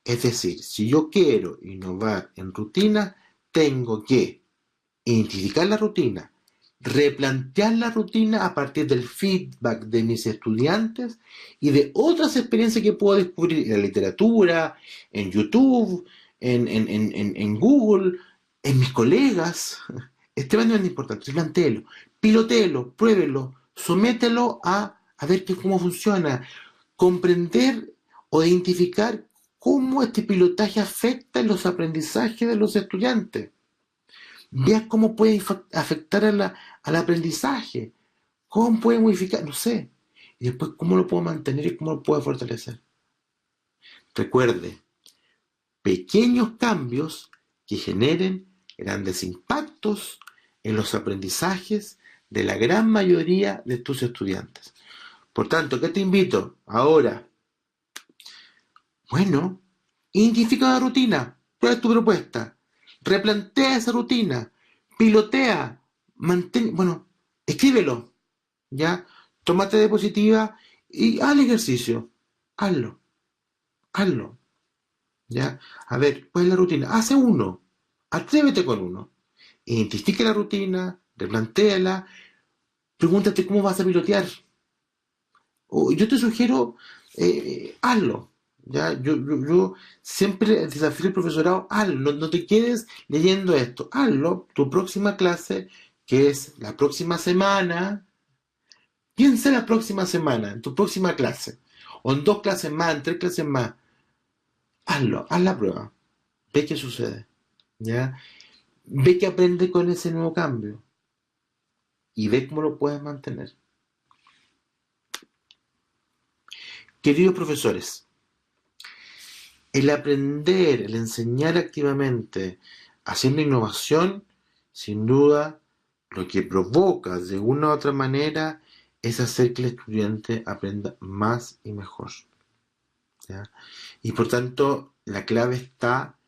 Es decir, si yo quiero innovar en rutina, tengo que identificar la rutina, replantear la rutina a partir del feedback de mis estudiantes y de otras experiencias que puedo descubrir en la literatura, en YouTube, en Google, en mis colegas. Este es importante, replantéelo, pilotéelo, pruébelo, somételo a ver cómo funciona, comprender o identificar cómo este pilotaje afecta en los aprendizajes de los estudiantes. Vea cómo puede afectar al aprendizaje, cómo puede modificar, no sé. Y después cómo lo puedo mantener y cómo lo puedo fortalecer. Recuerde, pequeños cambios que generen grandes impactos en los aprendizajes de la gran mayoría de tus estudiantes. Por tanto, ¿qué te invito ahora? Bueno, identifica una rutina, ¿cuál es tu propuesta? Replantea esa rutina, pilotea, escríbelo, ¿ya? Tómate diapositiva y haz el ejercicio, hazlo, ¿ya? A ver, ¿cuál es la rutina? Hace uno, atrévete con uno, identifica la rutina, replantéala, pregúntate cómo vas a pilotear. Yo te sugiero, hazlo. ¿Ya? Yo siempre desafío al profesorado, hazlo, no te quedes leyendo esto, hazlo, tu próxima clase, que es la próxima semana, piensa la próxima semana, en tu próxima clase, o en 2 clases más, en 3 clases más, hazlo, haz la prueba, ve qué sucede, ¿ya? Ve qué aprende con ese nuevo cambio, y ve cómo lo puedes mantener. Queridos profesores, el aprender, el enseñar activamente, haciendo innovación, sin duda, lo que provoca de una u otra manera es hacer que el estudiante aprenda más y mejor. ¿Ya? Y por tanto, la clave está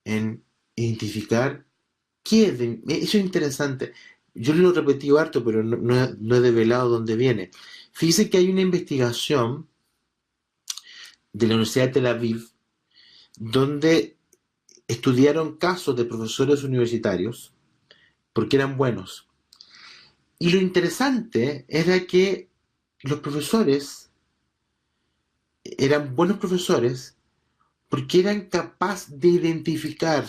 en identificar qué es. Eso es interesante. Yo lo he repetido harto, pero no he develado dónde viene. Fíjense que hay una investigación de la Universidad de Tel Aviv, donde estudiaron casos de profesores universitarios porque eran buenos. Y lo interesante era que los profesores eran buenos profesores porque eran capaces de identificar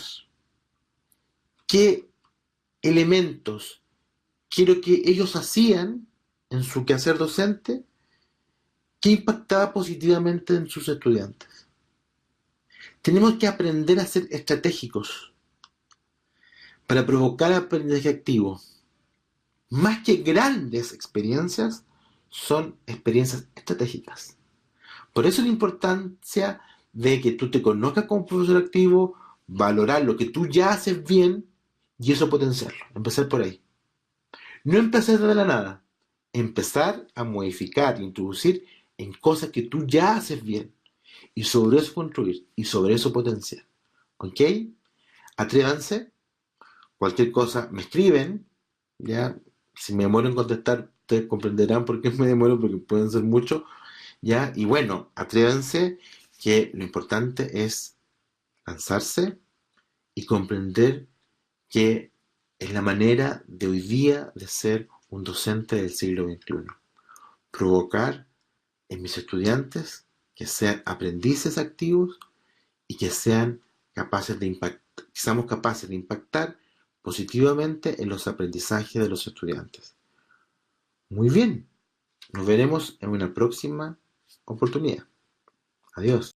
qué elementos, qué es lo que ellos hacían en su quehacer docente, que impactaba positivamente en sus estudiantes. Tenemos que aprender a ser estratégicos para provocar aprendizaje activo. Más que grandes experiencias, son experiencias estratégicas. Por eso la importancia de que tú te conozcas como profesor activo, valorar lo que tú ya haces bien y eso potenciarlo. Empezar por ahí. No empezar de la nada. Empezar a modificar, introducir en cosas que tú ya haces bien. Y sobre eso construir, y sobre eso potenciar. ¿Ok? Atrévanse. Cualquier cosa me escriben. ¿Ya? Si me demoro en contestar, ustedes comprenderán por qué me demoro, porque pueden ser muchos. ¿Ya? Y bueno, atrévanse, que lo importante es lanzarse y comprender que Es la manera de hoy día de ser un docente del siglo XXI. Provocar en mis estudiantes que sean aprendices activos y que sean capaces de seamos capaces de impactar positivamente en los aprendizajes de los estudiantes. Muy bien, nos veremos en una próxima oportunidad. Adiós.